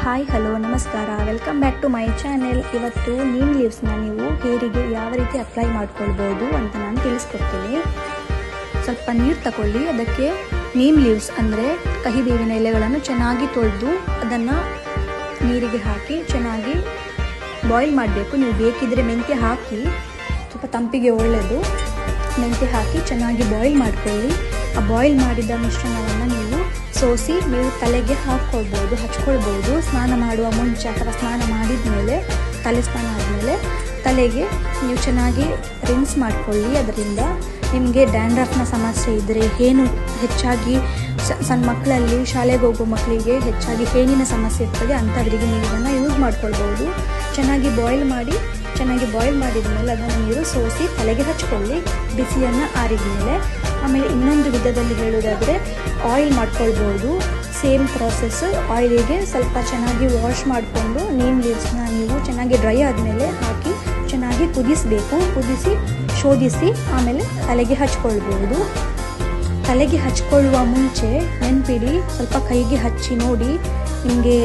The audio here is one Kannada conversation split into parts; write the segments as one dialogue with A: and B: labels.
A: ಹಾಯ್ ಹಲೋ ನಮಸ್ಕಾರ, welcome back to my channel. ಇವತ್ತು ನೀಮ್ ಲೀವ್ಸ್ನ ನೀವು ಹೇರಿಗೆ ಯಾವ ರೀತಿ ಅಪ್ಲೈ ಮಾಡ್ಕೊಳ್ಬೋದು ಅಂತ ನಾನು ತಿಳಿಸ್ಕೊಡ್ತೀನಿ. ಸ್ವಲ್ಪ ನೀರು ತಗೊಳ್ಳಿ, ಅದಕ್ಕೆ ನೀಮ್ ಲೀವ್ಸ್ ಅಂದರೆ ಕಹಿ ಬೇವಿನ ಎಲೆಗಳನ್ನು ಚೆನ್ನಾಗಿ ತೊಳೆದು ಅದನ್ನು ನೀರಿಗೆ ಹಾಕಿ ಚೆನ್ನಾಗಿ ಬಾಯ್ಲ್ ಮಾಡಬೇಕು. ನೀವು ಬೇಕಿದ್ದರೆ ಮೆಂತ್ಯ ಹಾಕಿ, ಸ್ವಲ್ಪ ತಂಪಿಗೆ ಒಳ್ಳೆಯದು. ಮೆಂತ್ಯ ಹಾಕಿ ಚೆನ್ನಾಗಿ ಬಾಯ್ಲ್ ಮಾಡ್ಕೊಳ್ಳಿ. ಆ ಬಾಯ್ಲ್ ಮಾಡಿದ ಮಿಶ್ರಣವನ್ನು ನೀವು ಸೋಸಿ ನೀವು ತಲೆಗೆ ಹಚ್ಕೊಳ್ಬೋದು. ಸ್ನಾನ ಮಾಡುವ ಮುಂಚೆ ಅಥವಾ ಸ್ನಾನ ಮಾಡಿದ ಮೇಲೆ, ತಲೆ ಸ್ನಾನ ಆದಮೇಲೆ ತಲೆಗೆ ನೀವು ಚೆನ್ನಾಗಿ ರಿನ್ಸ್ ಮಾಡ್ಕೊಳ್ಳಿ. ಅದರಿಂದ ನಿಮಗೆ ಡ್ಯಾಂಡ್ರಫ್ನ ಸಮಸ್ಯೆ ಇದ್ದರೆ, ಹೇನು ಹೆಚ್ಚಾಗಿ ಸಣ್ಣ ಮಕ್ಕಳಲ್ಲಿ, ಶಾಲೆಗೆ ಹೋಗೋ ಮಕ್ಕಳಿಗೆ ಹೆಚ್ಚಾಗಿ ಹೇನಿನ ಸಮಸ್ಯೆ ಇರ್ತದೆ, ಅಂಥವರಿಗೆ ನೀವು ಇದನ್ನು ಯೂಸ್ ಮಾಡ್ಕೊಳ್ಬೋದು. ಚೆನ್ನಾಗಿ ಬಾಯ್ಲ್ ಮಾಡಿದ ಮೇಲೆ ಅದನ್ನು ನೀರು ಸೋಸಿ ತಲೆಗೆ ಹಚ್ಕೊಳ್ಳಿ, ಬಿಸಿಯನ್ನು ಆರಿದ ಮೇಲೆ. ಆಮೇಲೆ ಇನ್ನೊಂದು ವಿಧದಲ್ಲಿ ಹೇಳೋದಾದರೆ ಆಯಿಲ್ ಮಾಡ್ಕೊಳ್ಬೋದು. Same process. ಆಯಿಲಿಗೆ ಸ್ವಲ್ಪ ಚೆನ್ನಾಗಿ ವಾಶ್ ಮಾಡಿಕೊಂಡು ನೀಮ್ ಲೀವ್ಸ್ನ ನೀವು ಚೆನ್ನಾಗಿ ಡ್ರೈ ಆದಮೇಲೆ ಹಾಕಿ ಚೆನ್ನಾಗಿ ಕುದಿಸಿ ಶೋಧಿಸಿ ಆಮೇಲೆ ತಲೆಗೆ ಹಚ್ಕೊಳ್ಬೋದು. ತಲೆಗೆ ಹಚ್ಕೊಳ್ಳುವ ಮುಂಚೆ ನೆನಪಿಡಿ, ಸ್ವಲ್ಪ ಕೈಗೆ ಹಚ್ಚಿ ನೋಡಿ. ನಿಮಗೆ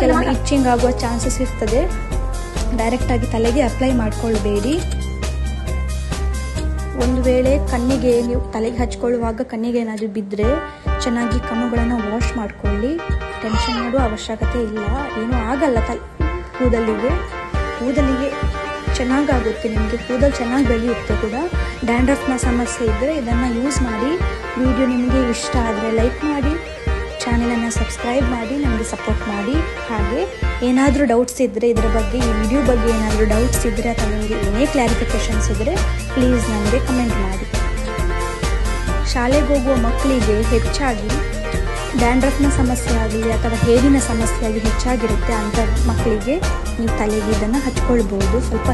A: ಕೆಲವೊಮ್ಮೆ ಇಚ್ಚಿಂಗ್ ಆಗುವ ಚಾನ್ಸಸ್ ಇರ್ತದೆ. ಡೈರೆಕ್ಟಾಗಿ ತಲೆಗೆ ಅಪ್ಲೈ ಮಾಡ್ಕೊಳ್ಬೇಡಿ. ಒಂದು ವೇಳೆ ಕಣ್ಣಿಗೆ ನೀವು ತಲೆಗೆ ಹಚ್ಕೊಳ್ಳುವಾಗ ಕಣ್ಣಿಗೆ ಏನಾದರೂ ಬಿದ್ದರೆ ಚೆನ್ನಾಗಿ ಕಣ್ಣುಗಳನ್ನು ವಾಶ್ ಮಾಡಿಕೊಳ್ಳಿ. ಟೆನ್ಷನ್ ಮಾಡುವ ಅವಶ್ಯಕತೆ ಇಲ್ಲ, ಏನೂ ಆಗಲ್ಲ. ಕೂದಲಿಗೆ ಚೆನ್ನಾಗಾಗುತ್ತೆ, ನಿಮಗೆ ಕೂದಲು ಚೆನ್ನಾಗಿ ಬೆಳೆಯುತ್ತೆ ಕೂಡ. ಡ್ಯಾಂಡ್ರಫ್ನ ಸಮಸ್ಯೆ ಇದ್ದರೆ ಇದನ್ನು ಯೂಸ್ ಮಾಡಿ. ವಿಡಿಯೋ ನಿಮಗೆ ಇಷ್ಟ ಆದರೆ ಲೈಕ್ ಮಾಡಿ, ಚಾನೆಲನ್ನು ಸಬ್ಸ್ಕ್ರೈಬ್ ಮಾಡಿ, ನಮಗೆ ಸಪೋರ್ಟ್ ಮಾಡಿ. ಹಾಗೆ ಏನಾದರೂ ಡೌಟ್ಸ್ ಇದ್ದರೆ, ಇದರ ಬಗ್ಗೆ, ಈ ವಿಡಿಯೋ ಬಗ್ಗೆ ಏನಾದರೂ ಡೌಟ್ಸ್ ಇದ್ದರೆ ಅಥವಾ ನಿಮಗೆ ಏನೇ ಕ್ಲಾರಿಫಿಕೇಷನ್ಸ್ ಇದ್ದರೆ ಪ್ಲೀಸ್ ನನಗೆ ಕಮೆಂಟ್ ಮಾಡಿ. ಶಾಲೆಗೆ ಹೋಗುವ ಮಕ್ಕಳಿಗೆ ಹೆಚ್ಚಾಗಿ ಡ್ಯಾಂಡ್ರಫ್ನ ಸಮಸ್ಯೆ ಆಗಲಿ ಅಥವಾ ಹೇರಿನ ಸಮಸ್ಯೆ ಆಗಲಿ ಹೆಚ್ಚಾಗಿರುತ್ತೆ. ಅಂಥ ಮಕ್ಕಳಿಗೆ ನೀವು ತಲೆಗೆ ಇದನ್ನು ಹಚ್ಕೊಳ್ಬೋದು. ಸ್ವಲ್ಪ